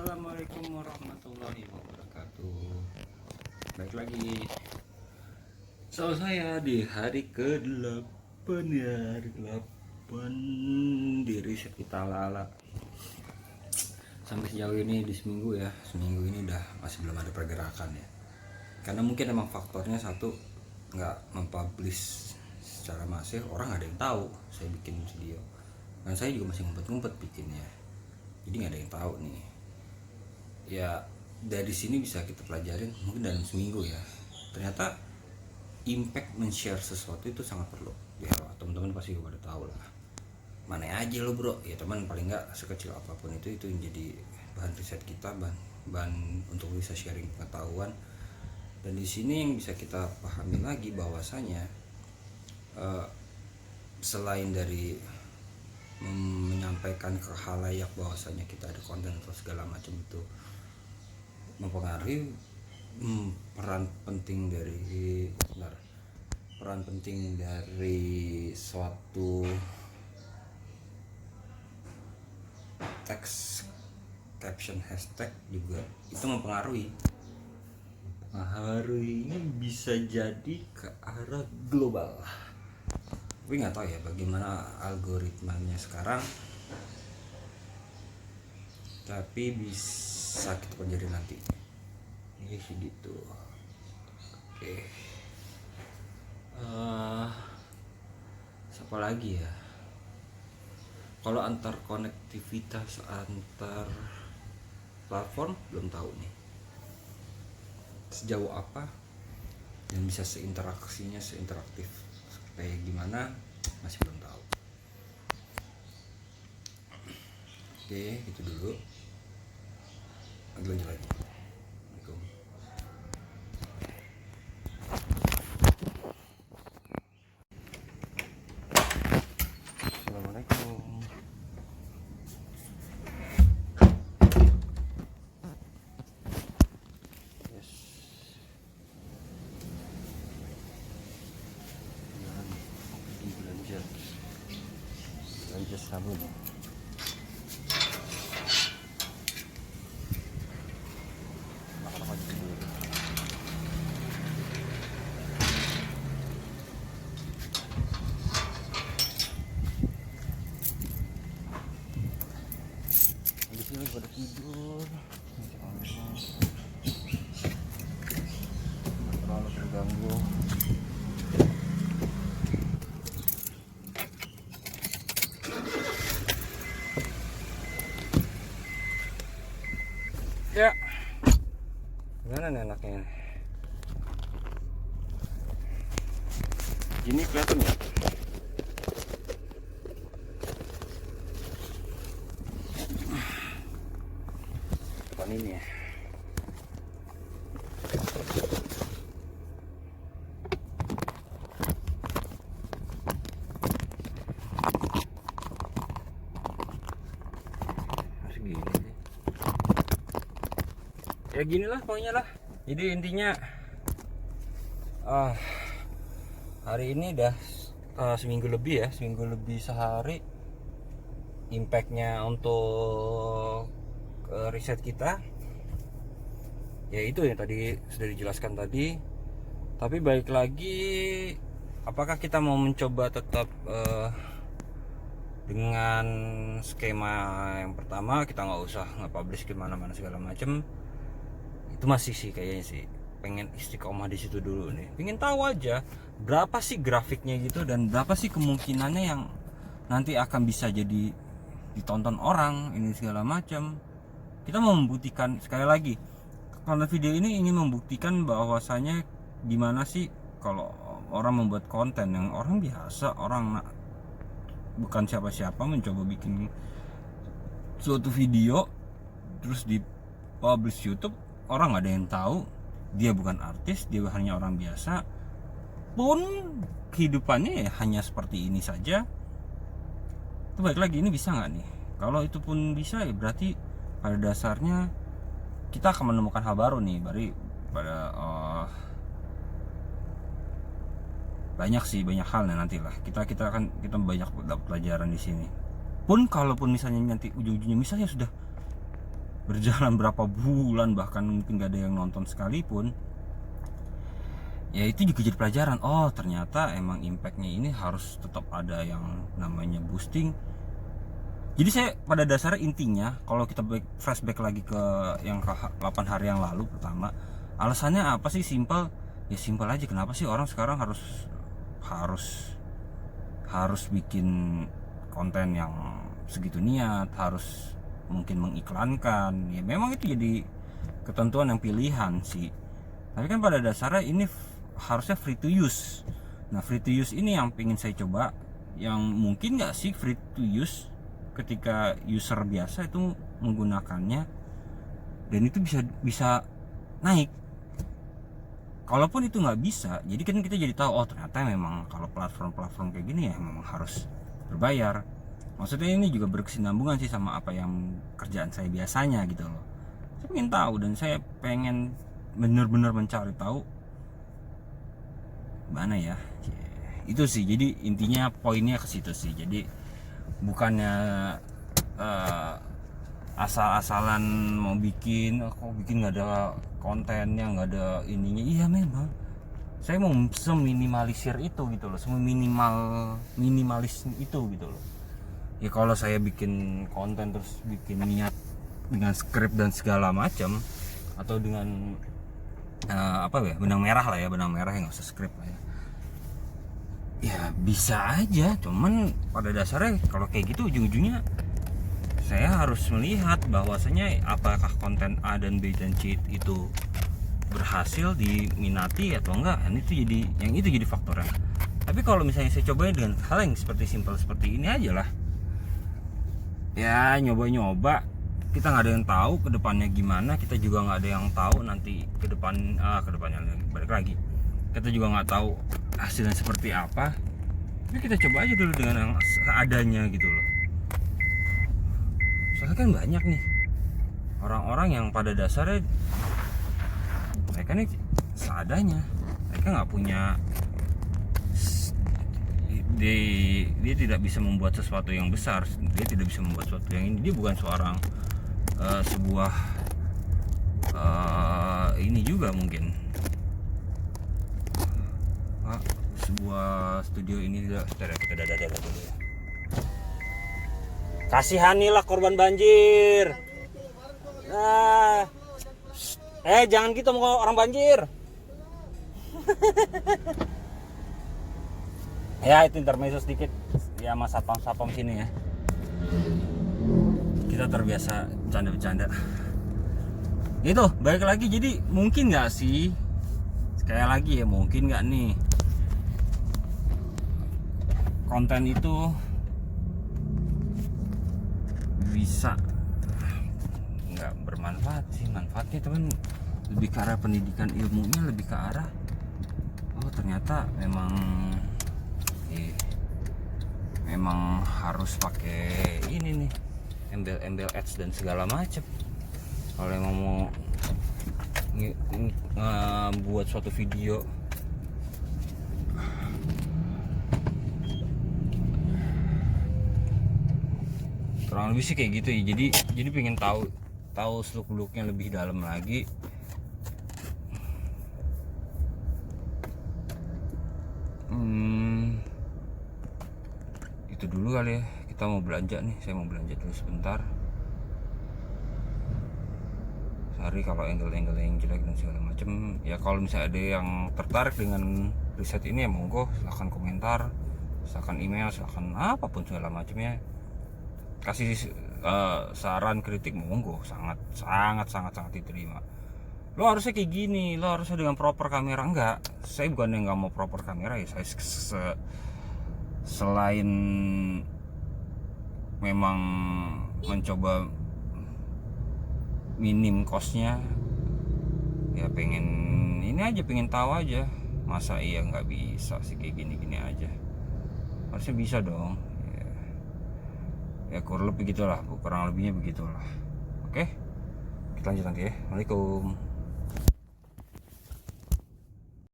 Assalamualaikum warahmatullahi wabarakatuh. Baik lagi. Saya di hari ke-8 ya, hari ke-8 di riset kita lala. Sampai sejauh ini di seminggu ini masih belum ada pergerakan ya. Karena mungkin emang faktornya satu, nggak mempublish secara masif, orang nggak ada yang tahu saya bikin video. Dan saya juga masih ngumpet-ngumpet bikinnya. Jadi nggak ada yang tahu nih. Ya dari sini bisa kita pelajarin mungkin dalam seminggu ya, ternyata impact men-share sesuatu itu sangat perlu ya. Teman-teman pasti udah tahu lah, mana aja lo bro ya teman, paling nggak sekecil apapun itu yang jadi bahan riset kita, bahan untuk bisa sharing pengetahuan. Dan di sini yang bisa kita pahami lagi bahwasanya selain dari menyampaikan ke khalayak bahwasanya kita ada konten atau segala macam itu mempengaruhi peran penting dari suatu teks caption hashtag juga itu mempengaruhi ini bisa jadi ke arah global. Tapi nggak tahu ya bagaimana algoritmanya sekarang, tapi bisa kita pelajari nanti ini sih gitu. Oke, siapa lagi ya, kalau antar konektivitas antar platform belum tahu nih sejauh apa dan bisa seinteraktif kayak gimana, masih belum tahu. Oke, gitu dulu. Lanjut lagi. Assalamualaikum. Assalamualaikum. Yes. Belanja sabun. Lagi pada tidur, terlalu terganggu. Ya, gimana nih anaknya? Gini kelihatan ya? Depan ini ya. Harus gini nih. Ya ginilah pokoknya lah. Jadi intinya hari ini udah seminggu lebih sehari. Impactnya untuk riset kita ya itu yang tadi sudah dijelaskan tadi. Tapi balik lagi, apakah kita mau mencoba tetap dengan skema yang pertama, kita nggak usah nge-publish kemana-mana segala macem, itu masih sih kayaknya sih pengen istiqomah di situ dulu nih. Pengen tahu aja berapa sih grafiknya gitu dan berapa sih kemungkinannya yang nanti akan bisa jadi ditonton orang ini segala macam. Kita mau membuktikan sekali lagi, karena video ini ingin membuktikan bahwasanya gimana sih kalau orang membuat konten yang orang biasa, orang bukan siapa-siapa, mencoba bikin suatu video terus di publish YouTube, orang nggak ada yang tahu, dia bukan artis, dia hanya orang biasa pun kehidupannya ya hanya seperti ini saja. Itu balik lagi, ini bisa nggak nih? Kalau itu pun bisa ya berarti pada dasarnya kita akan menemukan hal baru nih. Banyak hal nih nantilah. Kita banyak dapat pelajaran di sini. Pun kalaupun misalnya nanti ujung-ujungnya misalnya sudah berjalan berapa bulan, bahkan mungkin gak ada yang nonton sekalipun, ya itu juga jadi pelajaran. Oh ternyata emang impactnya ini harus tetap ada yang namanya boosting. Jadi saya pada dasarnya intinya, kalau kita flashback lagi ke yang 8 hari yang lalu pertama, alasannya apa sih? Simpel, ya simpel aja. Kenapa sih orang sekarang harus bikin konten yang segitu niat, harus mungkin mengiklankan? Ya memang itu jadi ketentuan yang pilihan sih, tapi kan pada dasarnya ini harusnya free to use. Nah free to use ini yang pengen saya coba, yang mungkin nggak sih free to use ketika user biasa itu menggunakannya, dan itu bisa naik. Kalaupun itu nggak bisa, jadi kan kita jadi tahu, oh ternyata memang kalau platform kayak gini ya memang harus berbayar. Maksudnya ini juga berkesinambungan sih sama apa yang kerjaan saya biasanya gitu loh. Saya pengen tahu, dan saya pengen bener-bener mencari tahu mana ya. Itu sih, jadi intinya poinnya ke situ sih. Jadi bukannya asal-asalan mau bikin, kok bikin nggak ada kontennya, nggak ada ininya. Iya memang saya mau seminimalisir itu gitu loh, minimalis itu gitu loh. Ya kalau saya bikin konten terus bikin niat dengan skrip dan segala macam, atau dengan benang merah lah ya, benang merah yang nggak usah skrip lah ya, ya bisa aja. Cuman pada dasarnya kalau kayak gitu ujung-ujungnya saya harus melihat bahwasanya apakah konten A dan B dan C itu berhasil diminati atau enggak. Dan itu jadi faktornya. Tapi kalau misalnya saya cobain dengan hal yang simpel seperti ini aja lah, ya nyoba-nyoba, kita nggak ada yang tahu ke depannya gimana. Kita juga nggak ada yang tahu nanti ke depannya balik lagi, kita juga nggak tahu hasilnya seperti apa. Tapi kita coba aja dulu dengan yang seadanya gitu loh. Soalnya kan banyak nih orang-orang yang pada dasarnya mereka nih seadanya, mereka nggak punya, dia tidak bisa membuat sesuatu yang besar, dia tidak bisa membuat sesuatu yang ini. Dia bukan seorang sebuah ini juga mungkin sebuah studio ini juga. Kita dada dulu ya. Kasihanilah korban banjir. Nah, jangan gitu mau orang banjir. Ya itu intermezzo sedikit ya sama satpam sini ya. Kita terbiasa bercanda-bercanda. Itu balik lagi, jadi mungkin nggak sih, sekali lagi ya, mungkin nggak nih konten itu bisa nggak bermanfaat sih. Manfaatnya teman lebih ke arah pendidikan, ilmunya lebih ke arah, oh ternyata memang harus pakai ini nih, embel-embel ads dan segala macam. Kalau emang mau buat suatu video, kurang lebih sih kayak gitu ya. Jadi pengen tahu seluk-beluknya lebih dalam lagi. Itu dulu kali ya. Kita mau belanja nih, saya mau belanja dulu sebentar. Sorry kalau angle-angle yang jelek dan segala macam ya. Kalau misalnya ada yang tertarik dengan riset ini ya monggo, silahkan komentar, silahkan email, silahkan apapun segala macamnya, kasih saran kritik monggo, sangat diterima. Lo harusnya kayak gini, lo harusnya dengan proper kamera. Enggak, saya bukan yang nggak mau proper kamera ya. Saya selain memang mencoba minim costnya ya, pengen ini aja, pengen tahu aja. Masa iya nggak bisa sih kayak gini aja? Harusnya bisa dong ya kurang lebih begitulah, kurang lebihnya begitulah. Oke, kita lanjut nanti ya. Assalamualaikum.